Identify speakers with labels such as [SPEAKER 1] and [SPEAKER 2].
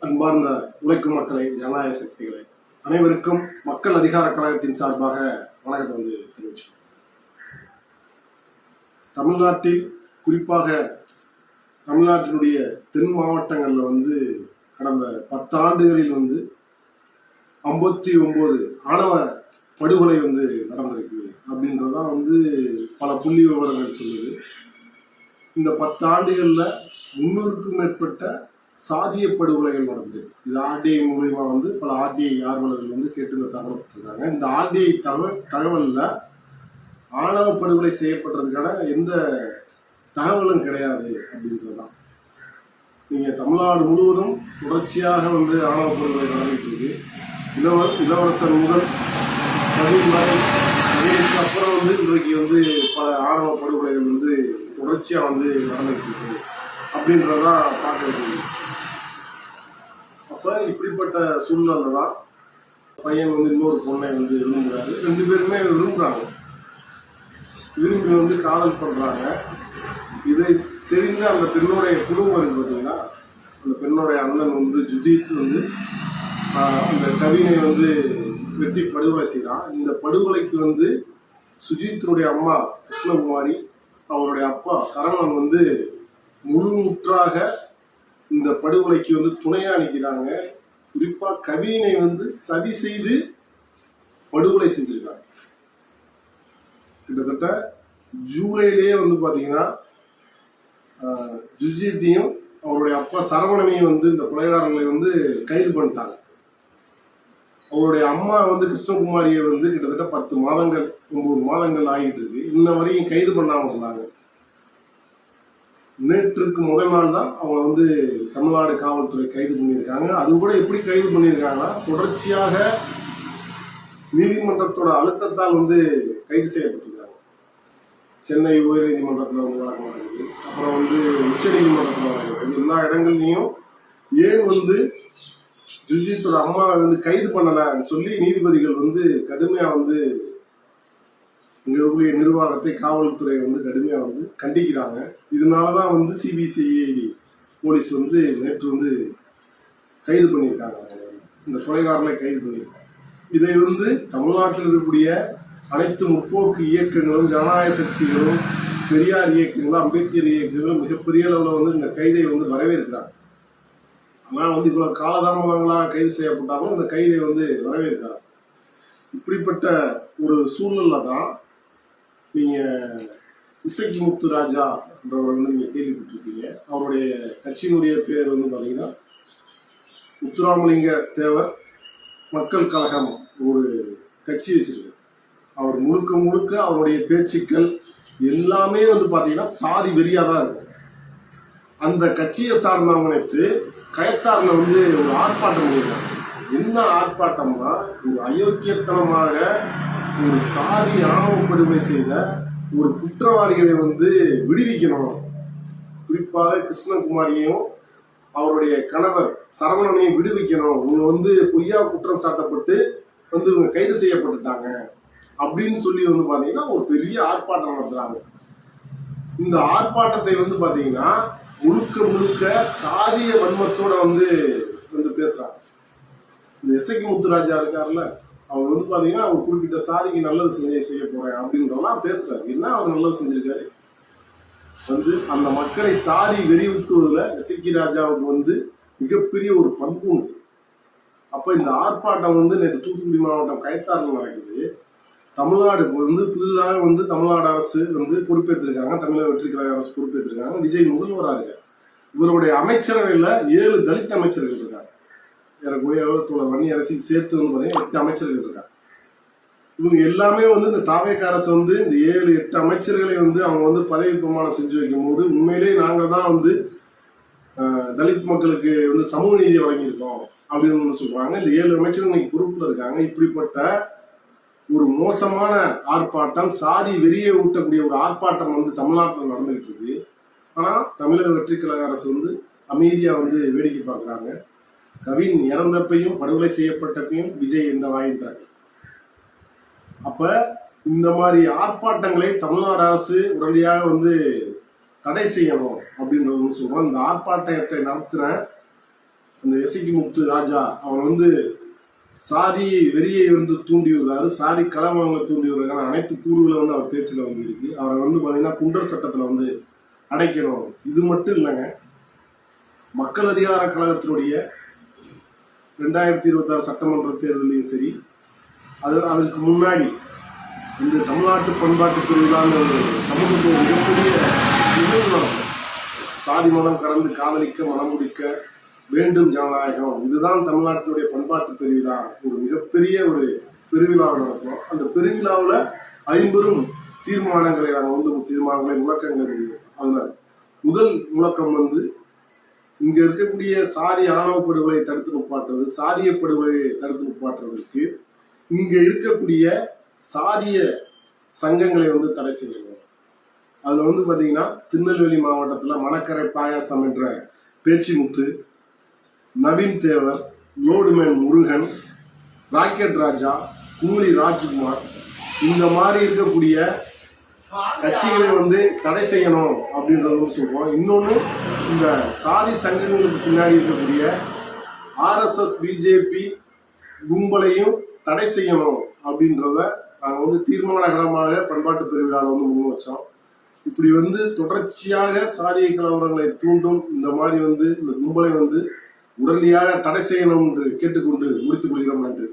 [SPEAKER 1] அன்பார்ந்த உழைக்கும் மக்களை, ஜனநாயக சக்திகளை அனைவருக்கும் மக்கள் அதிகார கழகத்தின் சார்பாக வணக்கத்தை தெரிவிச்சோம். தமிழ்நாட்டில் குறிப்பாக தமிழ்நாட்டினுடைய தென் மாவட்டங்களில் கடந்த 10 ஆண்டுகளில் 59 ஆணவ படுகொலை நடந்திருக்கு அப்படின்றதான் பல புள்ளி விவரங்கள் சொல்லுது. இந்த 10 ஆண்டுகளில் 300க்கும் மேற்பட்ட சாதிய படுகொலைகள் நடந்திருக்கு. இது ஆர்டிஐ மூலமா பல ஆர்டிஐ ஆர்வலர்கள் கேட்டு இந்த தகவல் கொடுத்துருக்காங்க. இந்த ஆர்டிஐ தகவலில் ஆணவ படுகொலை செய்யப்படுறதுக்கான எந்த தகவலும் கிடையாது அப்படின்றதுதான். நீங்கள் தமிழ்நாடு முழுவதும் தொடர்ச்சியாக ஆணவ படுகொலை நடந்துட்டு இருக்கு. இளவரசர் முதல் கவின் வரை அப்புறம் இன்றைக்கு பல ஆணவ படுகொலைகள் தொடர்ச்சியாக நடந்துட்டு இருக்கு அப்படின்றதான் பார்க்கறது. அப்போ இப்படிப்பட்ட சூழ்நிலை தான் பையன் இன்னொரு பொண்ணை விரும்புகிறாரு. 2 பேருமே விரும்புகிறாங்க, விரும்பி காதல் பண்ணுறாங்க. இதை தெரிந்த அந்த பெண்ணுடைய குடும்பம் இருக்கு பார்த்தீங்கன்னா, அந்த பெண்ணுடைய அண்ணன் ஜுதீத் அந்த கவினை வெட்டி படுகொலை செய்கிறான். இந்த படுகொலைக்கு சுஜித்தினுடைய அம்மா கிருஷ்ணகுமாரி, அவருடைய அப்பா சரவணன் முழுமுற்றாக இந்த படுகொலைக்கு துணையா நிற்கிறாங்க. குறிப்பா கவினை சதி செய்து படுகொலை செஞ்சிருக்காங்க. கிட்டத்தட்ட ஜூலையிலேயே பாத்தீங்கன்னா ஜுஜித்தையும் அவருடைய அப்பா சரவணனையும் இந்த கொலைகாரங்களை கைது பண்ணிட்டாங்க. அவருடைய அம்மா கிருஷ்ணகுமாரியை கிட்டத்தட்ட 10 மாதங்கள் 9 மாதங்கள் ஆகிட்டு இருக்கு. இன்ன வரையும் கைது பண்ணாம இருந்தாங்க. நேற்றுக்கு முதல் நாள் தான் அவங்க தமிழ்நாடு காவல்துறை கைது பண்ணியிருக்காங்க. அது கூட எப்படி கைது பண்ணியிருக்காங்கன்னா, தொடர்ச்சியாக நீதிமன்றத்தோட அழுத்தத்தால் கைது செய்யப்பட்டிருக்காங்க. சென்னை உயர்நீதிமன்றத்தில் வழக்கு நடக்குது, அப்புறம் உச்ச நீதிமன்றத்தில் நடக்குது. எல்லா இடங்கள்லையும் ஏன் ஜுஜித்தோட அம்மாவை கைது பண்ணலன்னு சொல்லி நீதிபதிகள் கடுமையா இங்க இருக்கக்கூடிய நிர்வாகத்தை, காவல்துறை கடுமையா கண்டிக்கிறாங்க. இதனாலதான் சிபிசிஐடி போலீஸ் நேற்று கைது பண்ணியிருக்காங்க. இந்த கொலைகாரனை கைது பண்ணியிருக்காங்க. இதை தமிழ்நாட்டில் இருக்கக்கூடிய அனைத்து முற்போக்கு இயக்கங்களும், ஜனநாயக சக்திகளும், பெரியார் இயக்கங்களும், அம்பேத்கர் இயக்கங்களும் மிகப்பெரிய அளவில் இந்த கைதை வரவேற்கிறாங்க. ஆனா இவ்வளவு காலதாமதங்களாக கைது செய்யப்பட்டாலும் இந்த கைதை வரவேற்கிறாங்க. இப்படிப்பட்ட ஒரு சூழ்நிலை தான் நீங்க இசக்கி முத்துராஜா என்றவர் நீங்க கேள்விப்பட்டிருக்கீங்க. அவருடைய கட்சியினுடைய பேர் பாத்தீங்கன்னா முத்துராமலிங்க தேவர் மக்கள் கழகம் ஒரு கட்சி வச்சிருக்கு. அவர் முழுக்க முழுக்க அவருடைய பேச்சுக்கள் எல்லாமே பாத்தீங்கன்னா சாதி வெறியா தான் இருக்கும். அந்த கட்சியை சார்ந்தவங்களுக்கு கயத்தாறுல ஒரு ஆர்ப்பாட்டம் பண்ணியிருக்காங்க. என்ன ஆர்ப்பாட்டம்னா, ஒரு அயோக்கியத்தனமாக ஒரு சாதி ஆணவ படுகொலை செய்த ஒரு குற்றவாளிகளை விடுவிக்கணும். குறிப்பாக கிருஷ்ணகுமாரியையும் அவருடைய கணவர் சரவணனையும் விடுவிக்கணும். இவங்க பொய்யா குற்றம் சாட்டப்பட்டு இவங்க கைது செய்யப்பட்டுட்டாங்க அப்படின்னு சொல்லி பாத்தீங்கன்னா ஒரு பெரிய ஆர்ப்பாட்டம் நடத்துறாங்க. இந்த ஆர்ப்பாட்டத்தை பாத்தீங்கன்னா முழுக்க முழுக்க சாதிய வன்மத்தோட பேசுறாங்க. இந்த இசக்கி முத்துராஜா இருக்காருல்ல, அவர் பாத்தீங்கன்னா அவர் குறிப்பிட்ட சாதிக்கு நல்லது செய்ய போறேன் அப்படின்றலாம் பேசுறாரு. என்ன அவர் நல்லது செஞ்சிருக்காரு? அந்த மக்களை சாதி வெறியூட்டுவதில் இசக்கி ராஜாவுக்கு மிகப்பெரிய ஒரு பங்கு உண்டு. அப்ப இந்த ஆர்ப்பாட்டம் நேற்று தூத்துக்குடி மாவட்டம் கயத்தாறுல நடக்குது. தமிழ்நாடு புதிதாக தமிழ்நாடு அரசு பொறுப்பேற்றிருக்காங்க. தமிழக வெற்றி கழக அரசு பொறுப்பேற்றிருக்காங்க. விஜய் முதல்வராக இருக்காரு. இவருடைய அமைச்சரவையில் 7 தலித் அமைச்சர்கள் இருக்காங்க. தோழர் வன்னி அரசு சேர்த்து பாத்தீங்கன்னா 8 அமைச்சர்கள் இருக்காங்க. இவங்க எல்லாமே இந்த தாவேக அரசு இந்த 7-8 அமைச்சர்களை அவங்க பதவி பிரமாணம் செஞ்சு வைக்கும் போது உண்மையிலேயே நாங்கள் தான் தலித் மக்களுக்கு சமூக நீதி வழங்கியிருக்கோம் அப்படின்னு சொல்றாங்க. இந்த 7 அமைச்சர்கள் இன்னைக்கு பொறுப்புல இருக்காங்க. இப்படிப்பட்ட ஒரு மோசமான ஆர்ப்பாட்டம், சாதி வெறியை ஊட்டக்கூடிய ஒரு ஆர்ப்பாட்டம் தமிழ்நாட்டில் நடந்துகிட்டு இருக்கு. ஆனா தமிழக வெற்றி கழக அரசு அமைதியா வேடிக்கை பார்க்குறாங்க. கவின் இறந்தப்பையும் படுகொலை செய்யப்பட்டப்பையும் விஜய் எந்த வாயின்றாங்க. அப்ப இந்த மாதிரி ஆர்ப்பாட்டங்களை தமிழ்நாடு அரசு உடனடியாக தடை செய்யணும் அப்படின்றது சொல்றோம். இந்த ஆர்ப்பாட்டத்தை நடத்துற இந்த எசக்கி முத்து ராஜா அவர் வந்து சாதி வெறியை வந்து தூண்டி விடுறாரு, சாதி கலவரங்களை தூண்டி விடுறாங்க. அனைத்து கூறுகளை வந்து அவர் பேச்சில் வந்து இருக்கு. அவரை வந்து பார்த்தீங்கன்னா குண்டர் சட்டத்தில் வந்து அடைக்கணும். இது மட்டும் இல்லைங்க, மக்கள் அதிகார கழகத்தினுடைய 2026 சட்டமன்ற தேர்தலையும் சரி, அதுக்கு முன்னாடி இந்த தமிழ்நாட்டு பண்பாட்டு பிரிவிலான ஒரு சமூகத்துக்கு ஒரு மிகப்பெரிய நிகழ்வு நடக்கும். சாதி மனம் கடந்து காதலிக்க மனம் முடிக்க வேண்டும் ஜனநாயகம், இதுதான் தமிழ்நாட்டினுடைய பண்பாட்டு பெருவிழா. ஒரு மிகப்பெரிய ஒரு பெருவிழா நடக்கும். அந்த பெருவிழாவில் 50 தீர்மானங்களை நாங்கள் வந்து தீர்மானங்களை முழக்கங்கள். அதுல முதல் முழக்கம் வந்து இங்க இருக்கக்கூடிய சாதி ஆணவ படுகொலை தடுத்து நிப்பாட்டுறது, சாதிய படுகொலையை தடுத்து நிப்பாட்டுறதுக்கு இங்க இருக்கக்கூடிய சாதிய சங்கங்களை வந்து தடை செய்யணும். அதுல வந்து பாத்தீங்கன்னா திருநெல்வேலி மாவட்டத்துல மணக்கரை பாயாசம் என்ற பேச்சிமுத்து, நவீன் தேவர், லோடுமேன் முருகன், ராக்கெட் ராஜா, குமுளி ராஜ்குமார், இந்த மாதிரி இருக்கக்கூடிய கட்சிகளை வந்து தடை செய்யணும் அப்படின்றதும் சொல்றோம். இன்னொன்று, இந்த சாதி சங்கங்களுக்கு பின்னாடி இருக்கக்கூடிய RSS பிஜேபி கும்பலையும் தடை செய்யணும் அப்படின்றத நாங்கள் வந்து தீர்மானகரமாக பண்பாட்டு பெருவிழாவில் வந்து முன் வச்சோம். இப்படி வந்து தொடர்ச்சியாக சாதிய கலவரங்களை தூண்டும் இந்த மாதிரி வந்து இந்த கும்பலை வந்து உடனடியாக தடை செய்யணும் என்று கேட்டுக்கொண்டு முடித்துக் கொள்கிறோம். நன்றி.